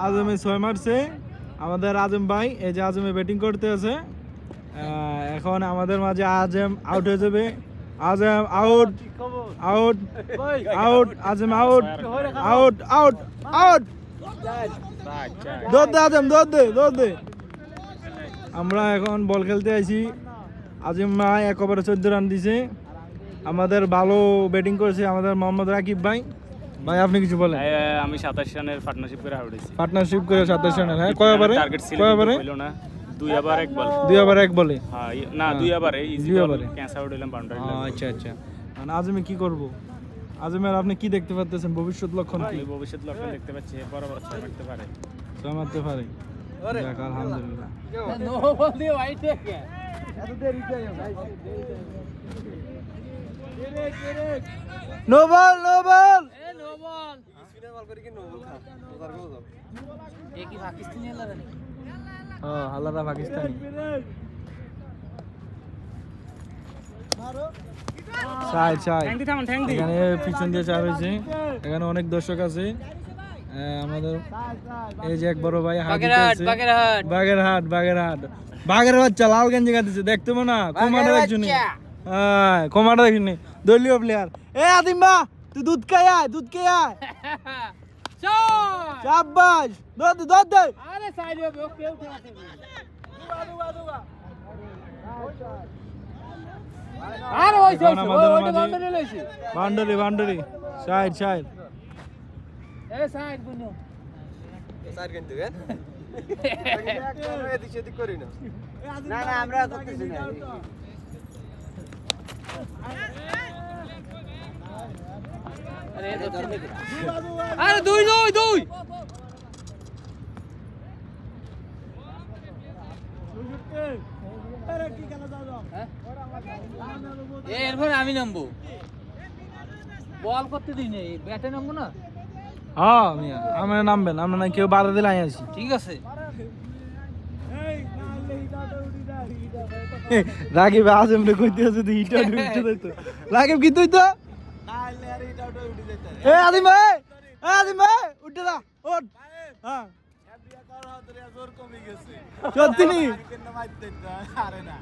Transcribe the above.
আজমে 6 মারছে আমাদের আজম ভাই। এই যে আজমে ব্যাটিং করতে আছে। এখন আমাদের মাঝে আজম আউট হয়ে যাবে। আজম আউট আউট আউট আজম আউট আউট আউট আউট। দৌড় দে আজম, দৌড় দে। আমরা এখন বল খেলতে আইছি। আজিম ভাই 1 ওভারে 14 রান দিছে। আমাদের ভালো ব্যাটিং করেছে আমাদের মোহাম্মদ রাকিব ভাই। ভাই আপনি কিছু বলেন। আমি 27 রানের পার্টনারশিপ করে আউট হইছি। পার্টনারশিপ করে 27 রানের। হ্যাঁ, কয় ওভারে? টার্গেট ছিল হইলো না। 2 ওভার 1 বল। 2 ওভার 1 বলে। হ্যাঁ না 2 ওভারে ইজি বল ক্যাচ আউট হইলাম বাউন্ডারি। আচ্ছা আচ্ছা। মানে আজমে কি করব? আজমের আপনি কি দেখতে পাচ্ছেন ভবিষ্যৎ লক্ষণ কি? ভবিষ্যৎ লক্ষণ দেখতে পাচ্ছি বড় বড় ছয় মারতে পারে। ছয় মারতে পারে। যাক আলহামদুলিল্লাহ। নো বল দিয়ে হোয়াইট দেখে এত দেরি কেন ভাই? No ball no ball. এ নো বল স্পিনার বল করে কি নো বল খা ওদার গো দাও। এ কি পাকিস্তানি লাগা নাকি? হ্যাঁ আল্লাহরা পাকিস্তানি। এখানে পিছন দিয়ে চার হয়েছে। এখানে অনেক দর্শক আছে। আমাদের এই যে এক বড় ভাই বাগেরহাট বাগের বাচ্চা লাল গেঞ্জি গাইতেছে দেখতে না কমান্ডার একজন। হ্যাঁ কমান্ডার একজন দলীয় প্লেয়ার। এ আদিম্বা তুই দুধ খাই আয় শাবাশ দৌড় দে। আরে সাইড হবে ওকে উঠে আছে আরে ওই বাউন্ডারি লইছে বাউন্ডারি সাইড এ সাইড বুনো সাইড কিন্তু কেন এদিক সেদিক করি না না আমরা করতেছি না আরে দুই এরপরে আমি নামবো বল করতে দিই না ব্যাটে নামবো না। হ্যাঁ আমরা নামবেন আমরা না কেউ বাধা দিলে আছি। ঠিক আছে রাকিব আজম রে কইতে আছে তুই হিট আউট উঠে যাইতো। রাকিব কি তুই তো এ আদিম ভাই উঠে যা ওঠ। হ্যাঁ সত্যি নি আরে না